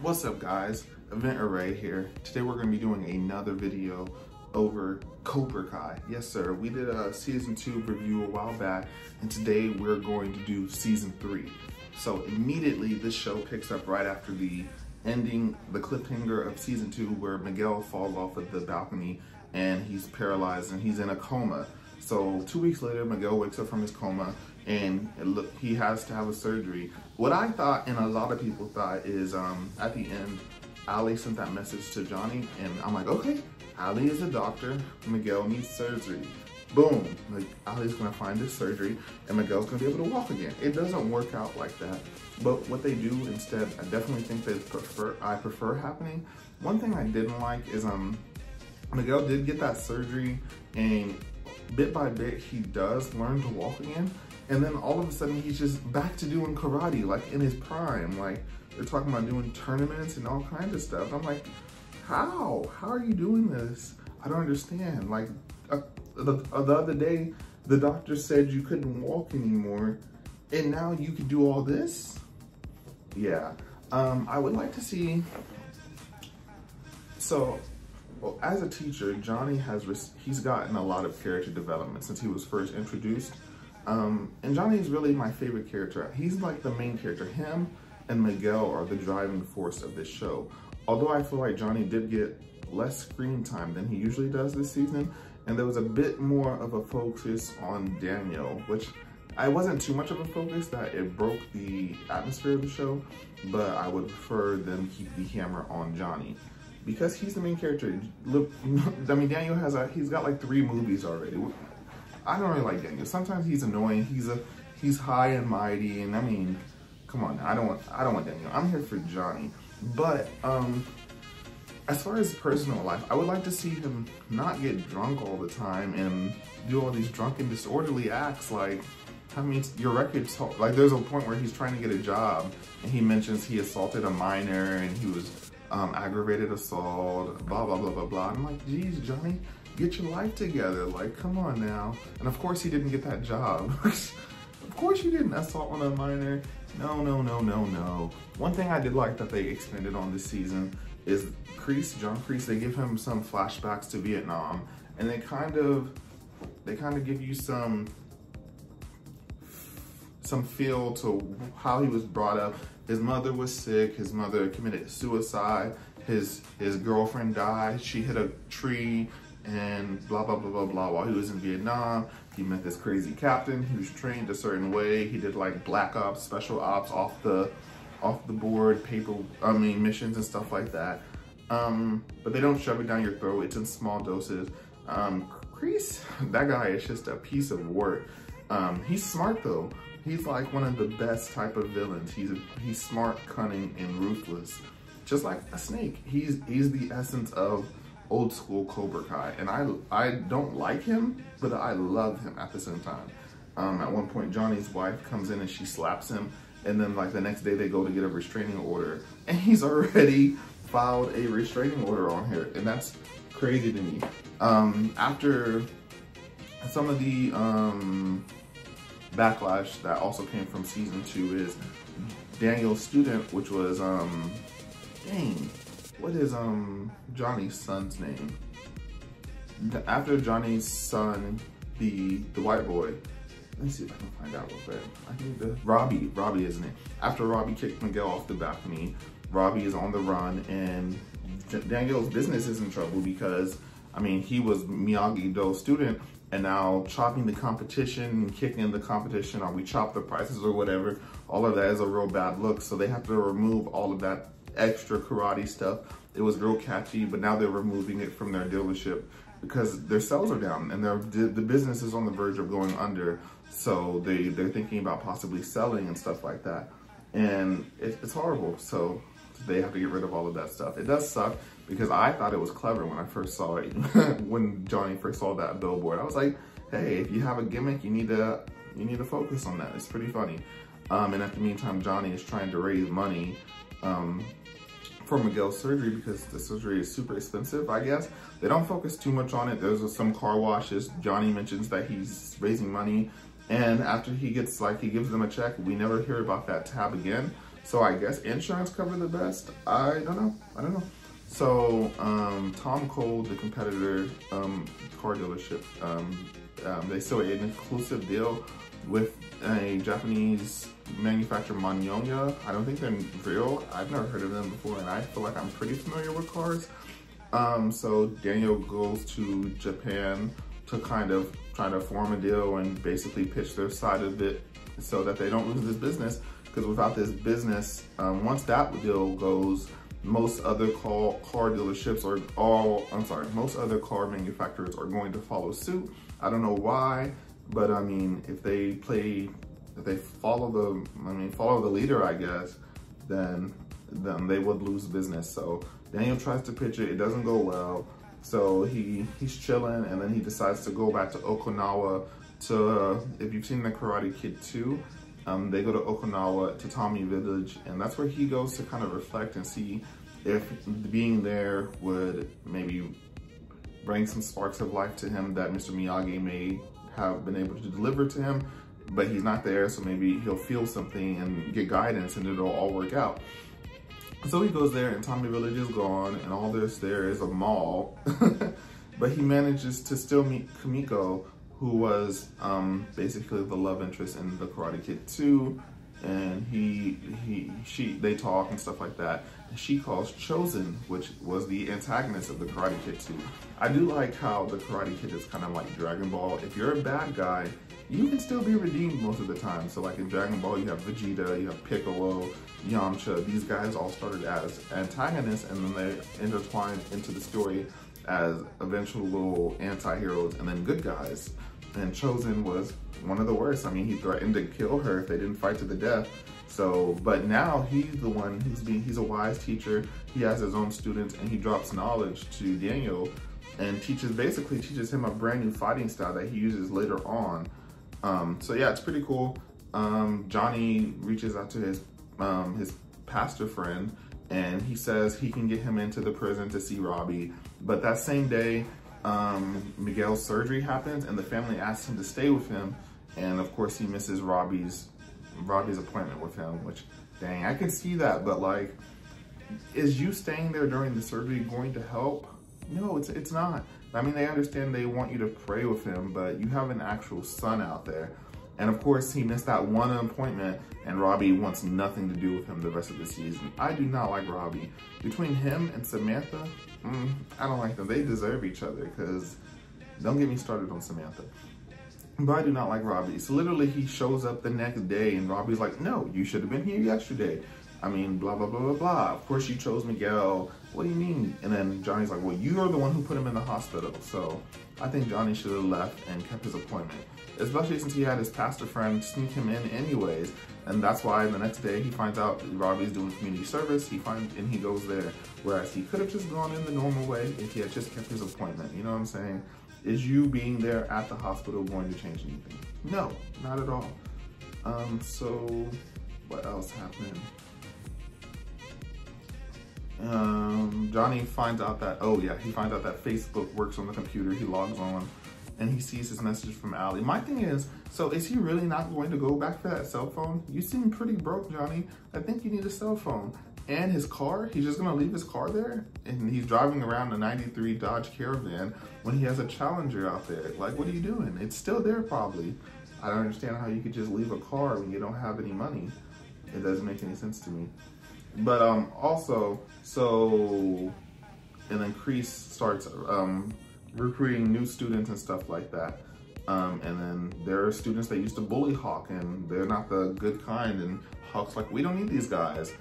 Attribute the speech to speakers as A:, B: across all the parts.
A: What's up guys, Event Array here. Today we're going to be doing another video over Cobra Kai. Yes sir, we did a season 2 review a while back and today we're going to do season 3. So immediately this show picks up right after the ending, the cliffhanger of season 2 where Miguel falls off of the balcony and he's paralyzed and he's in a coma. So 2 weeks later Miguel wakes up from his coma and he has to have a surgery. What I thought, and a lot of people thought, is at the end, Ali sent that message to Johnny, and I'm like, okay, Ali is a doctor, Miguel needs surgery. Boom, like Ali's gonna find this surgery, and Miguel's gonna be able to walk again. It doesn't work out like that, but what they do instead, I definitely think I prefer happening. One thing I didn't like is Miguel did get that surgery, and bit by bit he does learn to walk again. And then all of a sudden he's just back to doing karate, like in his prime. Like they're talking about doing tournaments and all kinds of stuff. I'm like, how are you doing this? I don't understand. Like the other day, the doctor said you couldn't walk anymore and now you can do all this? Yeah, I would like to see, so, well, as a teacher, Johnny he's gotten a lot of character development since he was first introduced. And Johnny is really my favorite character. He's like the main character. Him and Miguel are the driving force of this show. Although I feel like Johnny did get less screen time than he usually does this season, and there was a bit more of a focus on Daniel, which I wasn't too much of a focus that it broke the atmosphere of the show, but I would prefer them keep the camera on Johnny because he's the main character. Look, I mean, Daniel he's got like 3 movies already. I don't really like Daniel. Sometimes he's annoying. He's high and mighty, and I mean, come on. I don't want Daniel. I'm here for Johnny. But as far as personal life, I would like to see him not get drunk all the time and do all these drunken, disorderly acts. Like, I mean, your record's like there's a point where he's trying to get a job, and he mentions he assaulted a minor and he was aggravated assault. Blah blah blah blah blah. I'm like, geez, Johnny, get your life together, like, come on now. And of course he didn't get that job. Of course you didn't assault on a minor. No. One thing I did like that they expanded on this season is John Kreese, they give him some flashbacks to Vietnam, and they kind of give you some feel to how he was brought up. His mother was sick, his mother committed suicide, his girlfriend died, she hit a tree, and blah, blah, blah, blah, blah. While he was in Vietnam, he met this crazy captain. He was trained a certain way. He did like black ops, special ops, off the board, missions and stuff like that. But they don't shove it down your throat. It's in small doses. Kreese, that guy is just a piece of work. He's smart though. He's like one of the best type of villains. He's smart, cunning, and ruthless. Just like a snake. He's the essence of old school Cobra Kai, and I don't like him, but I love him at the same time. At one point, Johnny's wife comes in and she slaps him, and then like the next day they go to get a restraining order, and he's already filed a restraining order on her, and that's crazy to me. After some of the backlash that also came from season 2 is Daniel's student, which was what is Johnny's son's name? After Johnny's son, the white boy, let me see if I can find out real quick. I think Robbie is his name. After Robbie kicked Miguel off the balcony, Robbie is on the run, and Daniel's business is in trouble because, I mean, he was Miyagi-Do's student, and now chopping the competition and kicking the competition, or we chop the prices or whatever, all of that is a real bad look. So they have to remove all of that extra karate stuff. It was real catchy, but now they're removing it from their dealership because their sales are down and the business is on the verge of going under. So they're thinking about possibly selling and stuff like that. And it's horrible. So they have to get rid of all of that stuff. It does suck because I thought it was clever when I first saw it. When Johnny first saw that billboard, I was like, hey, if you have a gimmick, you need to focus on that. It's pretty funny. And at the meantime, Johnny is trying to raise money for Miguel's surgery because the surgery is super expensive, I guess. They don't focus too much on it. There's some car washes. Johnny mentions that he's raising money, and after he gives them a check, we never hear about that tab again. So I guess insurance covered the best. I don't know. So Tom Cole, the competitor car dealership, they still an exclusive deal with a Japanese manufacturer, Manyonya. I don't think they're real. I've never heard of them before, and I feel like I'm pretty familiar with cars. So Daniel goes to Japan to kind of try to form a deal and basically pitch their side of it so that they don't lose this business. Because without this business, once that deal goes, most other car dealerships are most other car manufacturers are going to follow suit. I don't know why, but I mean, if they follow the leader, I guess, then they would lose business. So Daniel tries to pitch it, it doesn't go well. So he's chilling, and then he decides to go back to Okinawa to, if you've seen The Karate Kid 2, they go to Okinawa, to Tommy Village, and that's where he goes to kind of reflect and see if being there would maybe bring some sparks of life to him that Mr. Miyagi may have been able to deliver to him, but he's not there, so maybe he'll feel something and get guidance and it'll all work out. So he goes there, and Tommy Village is gone, and all there is a mall, but he manages to still meet Kumiko, who was basically the love interest in The Karate Kid 2, and they talk and stuff like that. And she calls Chosen, which was the antagonist of The Karate Kid 2. I do like how The Karate Kid is kind of like Dragon Ball. If you're a bad guy, you can still be redeemed most of the time. So like in Dragon Ball, you have Vegeta, you have Piccolo, Yamcha. These guys all started as antagonists, and then they intertwined into the story as eventual little anti-heroes and then good guys. And Chosen was one of the worst. I mean, he threatened to kill her if they didn't fight to the death. So, but now he's the one he's a wise teacher. He has his own students, and he drops knowledge to Daniel and basically teaches him a brand new fighting style that he uses later on. So yeah, it's pretty cool. Johnny reaches out to his pastor friend, and he says he can get him into the prison to see Robbie. But that same day, Miguel's surgery happens, and the family asks him to stay with him, and of course he misses Robbie's appointment with him, which, dang, I can see that, but like, is you staying there during the surgery going to help? No, it's not. I mean, they understand they want you to pray with him, but you have an actual son out there. And of course, he missed that one appointment, and Robbie wants nothing to do with him the rest of the season. I do not like Robbie. Between him and Samantha, I don't like them. They deserve each other, because don't get me started on Samantha. But I do not like Robbie. So literally, he shows up the next day, and Robbie's like, no, you should have been here yesterday. I mean, blah, blah, blah, blah, blah. Of course, you chose Miguel. What do you mean? And then Johnny's like, well, you are the one who put him in the hospital. So I think Johnny should have left and kept his appointment, especially since he had his pastor friend sneak him in anyways. And that's why the next day he finds out Robbie's doing community service, and he goes there. Whereas he could have just gone in the normal way if he had just kept his appointment. You know what I'm saying? Is you being there at the hospital going to change anything? No, not at all. So what else happened? Johnny finds out that, he finds out that Facebook works on the computer. He logs on, and he sees his message from Allie. My thing is, so is he really not going to go back for that cell phone? You seem pretty broke, Johnny. I think you need a cell phone. And his car, he's just gonna leave his car there? And he's driving around a 93 Dodge Caravan when he has a Challenger out there. Like, what are you doing? It's still there probably. I don't understand how you could just leave a car when you don't have any money. It doesn't make any sense to me. But also, and then Kreese starts recruiting new students and stuff like that. And then there are students that used to bully Hawk, and they're not the good kind, and Hawk's like, we don't need these guys.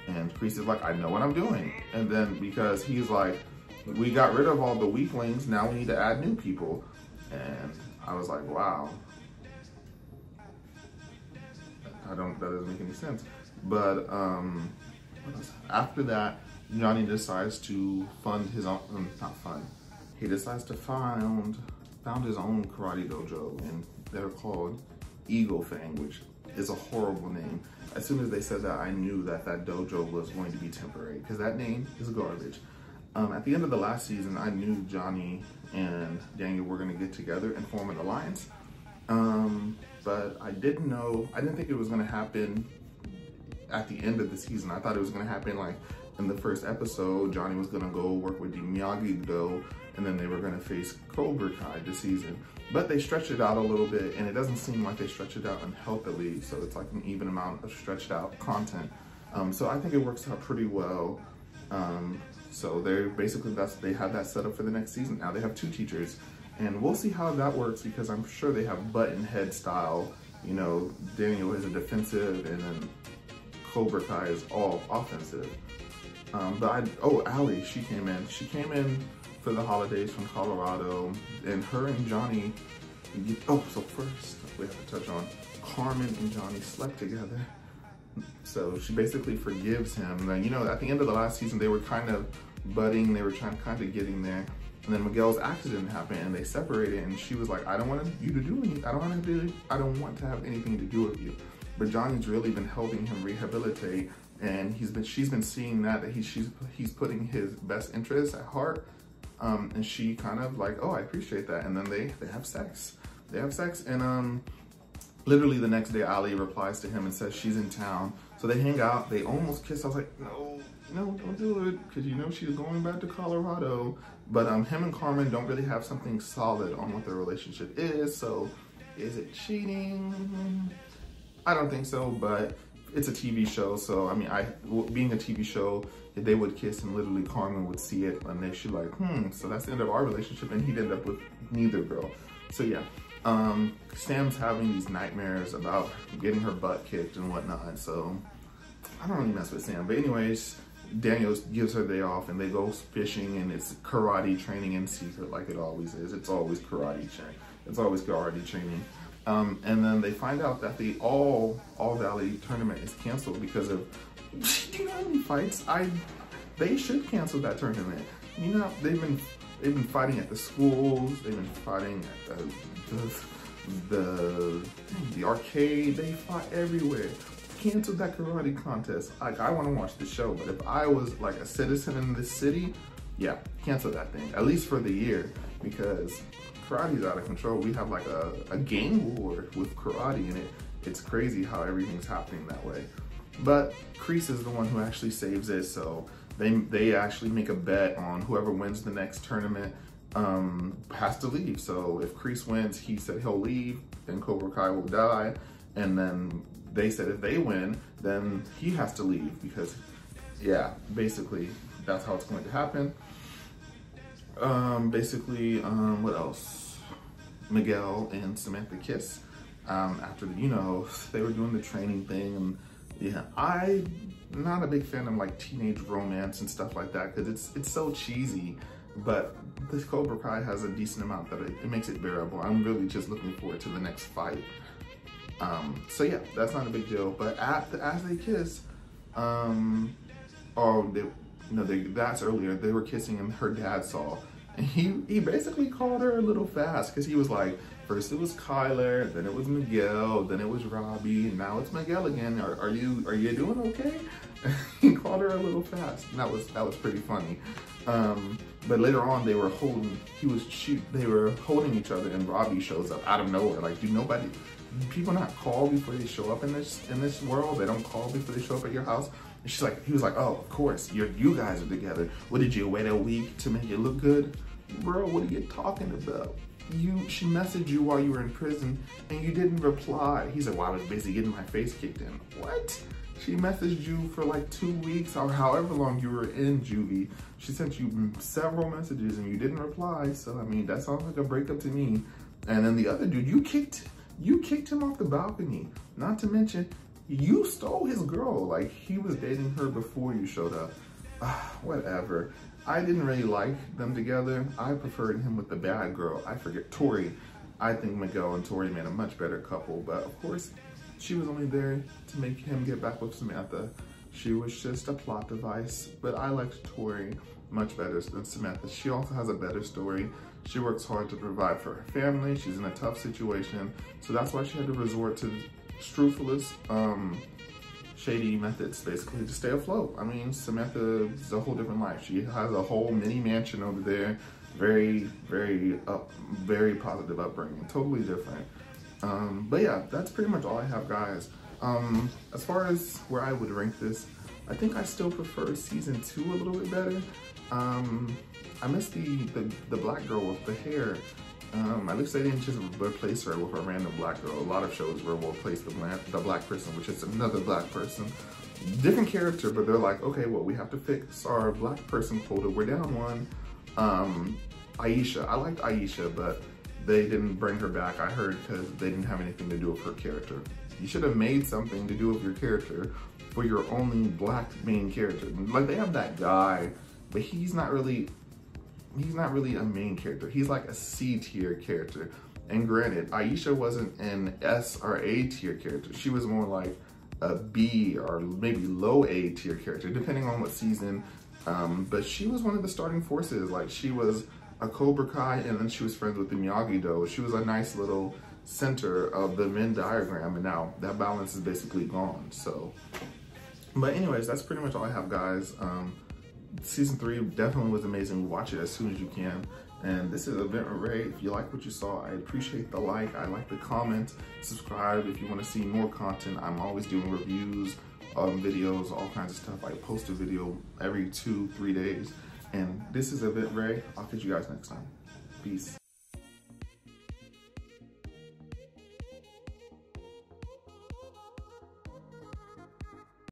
A: And Kreese is like, I know what I'm doing. And then because he's like, we got rid of all the weaklings, now we need to add new people. And I was like, wow. That doesn't make any sense. But after that, Johnny decides to fund his own, he decides to found his own karate dojo, and they're called Eagle Fang, which is a horrible name. As soon as they said that, I knew that dojo was going to be temporary, because that name is garbage. At the end of the last season, I knew Johnny and Daniel were going to get together and form an alliance. But I didn't think it was going to happen at the end of the season. I thought it was gonna happen like in the first episode, Johnny was gonna go work with the Miyagi-Do, and then they were gonna face Cobra Kai this season. But they stretched it out a little bit, and it doesn't seem like they stretched it out unhealthily, so it's like an even amount of stretched out content. So I think it works out pretty well. So they're basically, they have that set up for the next season. Now they have 2 teachers, and we'll see how that works, because I'm sure they have button head style. You know, Daniel is a defensive, and then Cobra Kai is all offensive. Oh, Allie, she came in. She came in for the holidays from Colorado, and her and Johnny, so first we have to touch on Carmen and Johnny slept together. So she basically forgives him. Now, you know, at the end of the last season, they were kind of budding, they were kind of getting there. And then Miguel's accident happened and they separated, and she was like, I don't want you to do anything. I don't want to have anything to do with you. But Johnny's really been helping him rehabilitate, and she's been seeing that he's putting his best interests at heart. And she kind of like, oh, I appreciate that. And then they have sex. They have sex, and literally the next day, Ali replies to him and says she's in town. So they hang out, they almost kiss. I was like, no, don't do it, because you know she's going back to Colorado. But him and Carmen don't really have something solid on what their relationship is. So is it cheating? I don't think so, but it's a TV show. So I mean, being a TV show, they would kiss and literally Carmen would see it, and then she's like, so that's the end of our relationship, and he'd end up with neither girl. So yeah. Sam's having these nightmares about getting her butt kicked and whatnot, so I don't really mess with Sam. But anyways, Daniel gives her the day off, and they go fishing, and it's karate training in secret like it always is. It's always karate training. It's always karate training. And then they find out that the All Valley tournament is canceled because of, you know how many fights? They should cancel that tournament. You know, they've been fighting at the schools, they've been fighting at the arcade, they fought everywhere. Canceled that karate contest. Like, I want to watch the show, but if I was like a citizen in this city, yeah, cancel that thing, at least for the year, because karate's out of control. We have like a gang war with karate, and it's crazy how everything's happening that way. But Kreese is the one who actually saves it, so they actually make a bet on whoever wins the next tournament has to leave. So if Kreese wins, he said he'll leave, then Cobra Kai will die, and then they said if they win, then he has to leave, because yeah, basically that's how it's going to happen. What else? Miguel and Samantha kiss after the, you know, they were doing the training thing, and yeah, I'm not a big fan of like teenage romance and stuff like that, because it's so cheesy. But this Cobra Kai has a decent amount that it makes it bearable. I'm really just looking forward to the next fight. So yeah, that's not a big deal. But as they kiss, that's earlier. They were kissing, and her dad saw, and he basically called her a little fast, because he was like, first it was Kyler, then it was Miguel, then it was Robbie, and now it's Miguel again. Are you doing okay? He called her a little fast, and that was pretty funny. But later on, they were holding each other, and Robbie shows up out of nowhere. Like, do people not call before they show up in this world? They don't call before they show up at your house? And he was like, oh, of course, you guys are together. What, did you wait a week to make it look good? Bro, what are you talking about? She messaged you while you were in prison, and you didn't reply. He said, well, I was busy getting my face kicked in. What? She messaged you for like 2 weeks, or however long you were in juvie. She sent you several messages and you didn't reply. So I mean, that sounds like a breakup to me. And then the other dude, you kicked him off the balcony. Not to mention, you stole his girl. Like, he was dating her before you showed up. Whatever. I didn't really like them together. I preferred him with the bad girl. I forget, Tori. I think Miguel and Tori made a much better couple, but of course, she was only there to make him get back with Samantha. She was just a plot device, but I liked Tori much better than Samantha. She also has a better story. She works hard to provide for her family. She's in a tough situation, so that's why she had to resort to scrupulous, shady methods, basically, to stay afloat. I mean, Samantha is a whole different life. She has a whole mini mansion over there. Very, very positive upbringing. Totally different. But yeah, that's pretty much all I have, guys. As far as where I would rank this, I think I still prefer season 2 a little bit better. I miss the black girl with the hair. At least they didn't just replace her with a random black girl. A lot of shows will replace the black person, which is another black person. Different character, but they're like, okay, well, we have to fix our black person quota. We're down one. Aisha, I liked Aisha, but they didn't bring her back, I heard, because they didn't have anything to do with her character. You should have made something to do with your character for your only black main character. Like, they have that guy, but he's not really a main character. He's like a C tier character. And granted, Aisha wasn't an S or A tier character. She was more like a B or maybe low A tier character, depending on what season. But she was one of the starting forces. Like, she was a Cobra Kai, and then she was friends with the Miyagi-Do. She was a nice little center of the Venn diagram, and now that balance is basically gone. So, but anyways, that's pretty much all I have, guys. Season 3 definitely was amazing. Watch it as soon as you can. And this is Event Ray. If you like what you saw, I appreciate the like. I like the comment. Subscribe if you want to see more content. I'm always doing reviews, videos, all kinds of stuff. I post a video every 2-3 days. And this is Event Ray. I'll catch you guys next time. Peace.